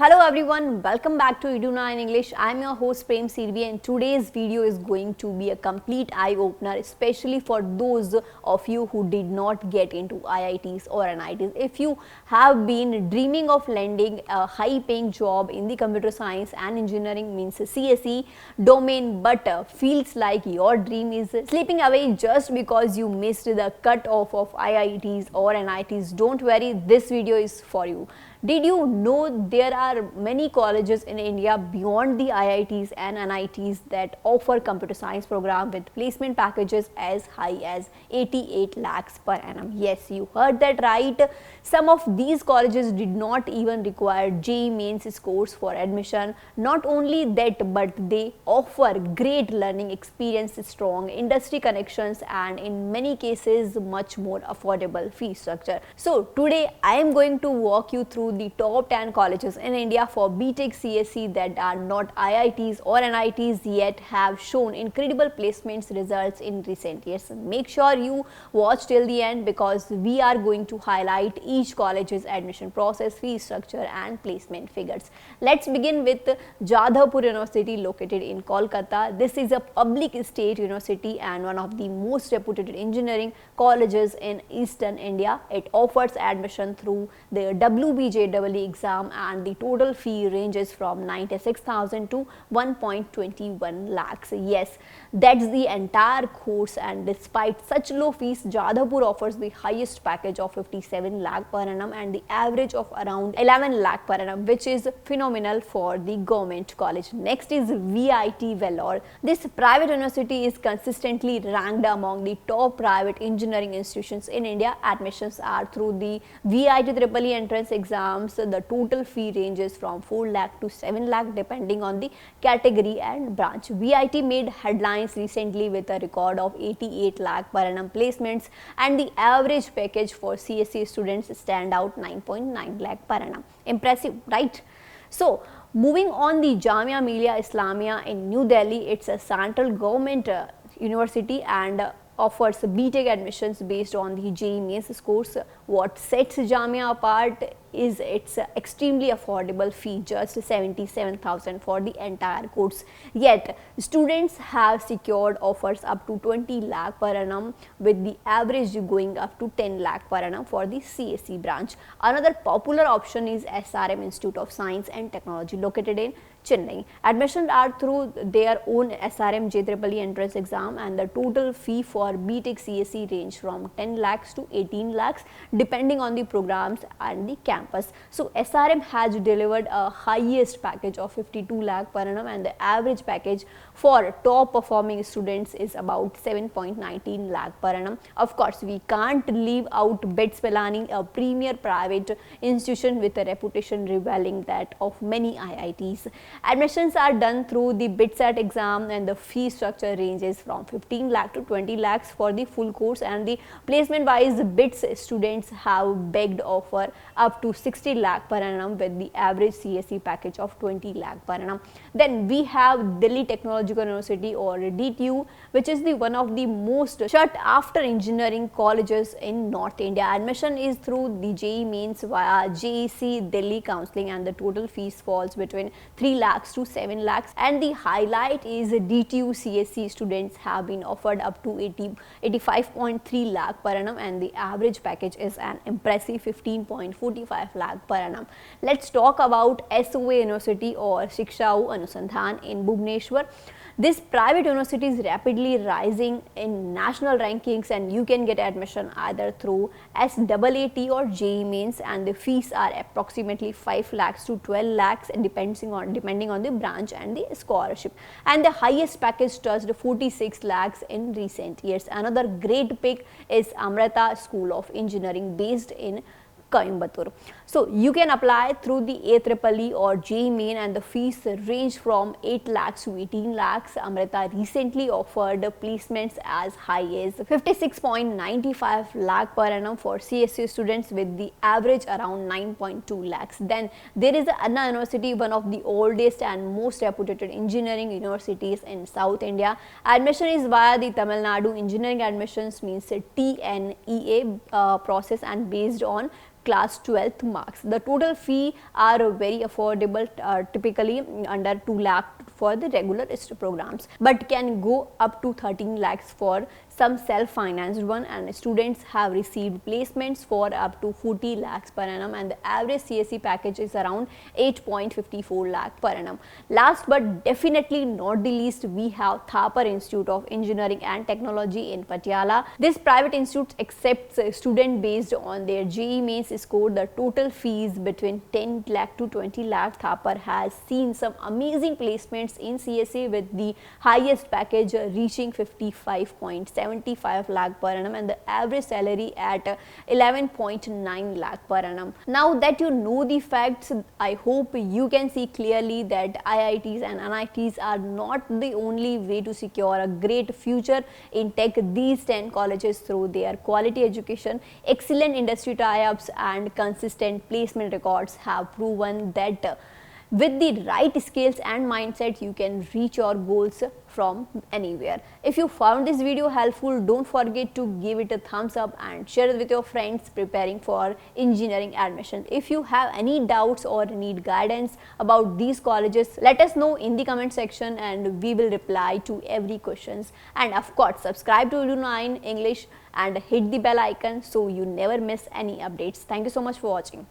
Hello everyone, welcome back to Iduna in English. I am your host Prem Sirvi and today's video is going to be a complete eye-opener, especially for those of you who did not get into IITs or NITs. If you have been dreaming of landing a high-paying job in the computer science and engineering means CSE domain, but feels like your dream is slipping away just because you missed the cut-off of IITs or NITs, don't worry, this video is for you. Did you know there are many colleges in India beyond the IITs and NITs that offer computer science program with placement packages as high as 88 lakhs per annum? Yes, you heard that right. Some of these colleges did not even require JEE mains scores for admission. Not only that, but they offer great learning experience, strong industry connections, and in many cases much more affordable fee structure. So today I am going to walk you through the top 10 colleges in India for BTech CSE that are not IITs or NITs yet have shown incredible placements results in recent years. Make sure you watch till the end because we are going to highlight each college's admission process, fee structure and placement figures. Let's begin with Jadavpur University located in Kolkata. This is a public state university and one of the most reputed engineering colleges in Eastern India. It offers admission through the WBJEE exam and the total fee ranges from 96,000 to 1.21 lakhs. Yes, that's the entire course, and despite such low fees, Jadavpur offers the highest package of 57 lakh per annum and the average of around 11 lakh per annum, which is phenomenal for the government college. Next is VIT Vellore. This private university is consistently ranked among the top private engineering institutions in India. Admissions are through the VIT EEE entrance exams. The total fee ranges from 4 lakh to 7 lakh depending on the category and branch. VIT made headlines recently with a record of 88 lakh per annum placements, and the average package for CSE students stand out 9.9 lakh per annum. Impressive, right? So moving on, the Jamia Millia Islamia in New Delhi, it's a central government university and offers BTech admissions based on the JEE mains scores. What sets Jamia apart is its extremely affordable fee, just 77,000 for the entire course. Yet students have secured offers up to 20 lakh per annum, with the average going up to 10 lakh per annum for the CSE branch. Another popular option is SRM Institute of Science and Technology located in Chennai. Admissions are through their own SRM JEE entrance exam, and the total fee for BTech CSE range from 10 lakhs to 18 lakhs depending on the programs and the campus. So SRM has delivered a highest package of 52 lakh per annum, and the average package for top performing students is about 7.19 lakh per annum. Of course, we can't leave out BITS Pilani, a premier private institution with a reputation rivaling that of many IITs. Admissions are done through the BITSAT exam, and the fee structure ranges from 15 lakh to 20 lakhs for the full course, and the placement wise BITS students have begged offer up to 60 lakh per annum with the average CSE package of 20 lakh per annum. Then we have Delhi Technological University or DTU, which is the one of the most sought after engineering colleges in North India. Admission is through the JEE mains via JEC Delhi counseling, and the total fees falls between 3 lakhs to 7 lakhs, and the highlight is DTU CSE students have been offered up to 85.3 lakh per annum, and the average package is an impressive 15.45 lakh per annum. Let's talk about SOA University or Shiksha Anusandhan in Bhubaneswar. This private university is rapidly rising in national rankings, and you can get admission either through SAAT or JEE mains, and the fees are approximately 5 lakhs to 12 lakhs depending on the branch and the scholarship, and the highest package touched 46 lakhs in recent years. Another great pick is Amrita School of Engineering based in Coimbatore. So you can apply through the AEEE or JEE main, and the fees range from 8 lakhs to 18 lakhs. Amrita recently offered placements as high as 56.95 lakh per annum for CSE students, with the average around 9.2 lakhs. Then there is Anna University, one of the oldest and most reputed engineering universities in South India. Admission is via the Tamil Nadu Engineering Admissions means TNEA process and based on class 12th marks. The total fee are very affordable, typically under 2 lakh for the regular programs, but can go up to 13 lakhs for some self-financed one, and students have received placements for up to 40 lakhs per annum, and the average CSE package is around 8.54 lakh per annum. Last but definitely not the least, we have Thapar Institute of Engineering and Technology in Patiala. This private institute accepts a student based on their JEE mains score. The total fees between 10 lakh to 20 lakh. Thapar has seen some amazing placements in CSE with the highest package reaching 55.75 lakh per annum, and the average salary at 11.9 lakh per annum. Now that you know the facts, I hope you can see clearly that IITs and NITs are not the only way to secure a great future in tech. These 10 colleges, through their quality education, excellent industry tie-ups and consistent placement records, have proven that with the right skills and mindset, you can reach your goals from anywhere. If you found this video helpful, don't forget to give it a thumbs up and share it with your friends preparing for engineering admission. If you have any doubts or need guidance about these colleges, let us know in the comment section and we will reply to every questions. And of course, subscribe to Edu9 English and hit the bell icon so you never miss any updates. Thank you so much for watching.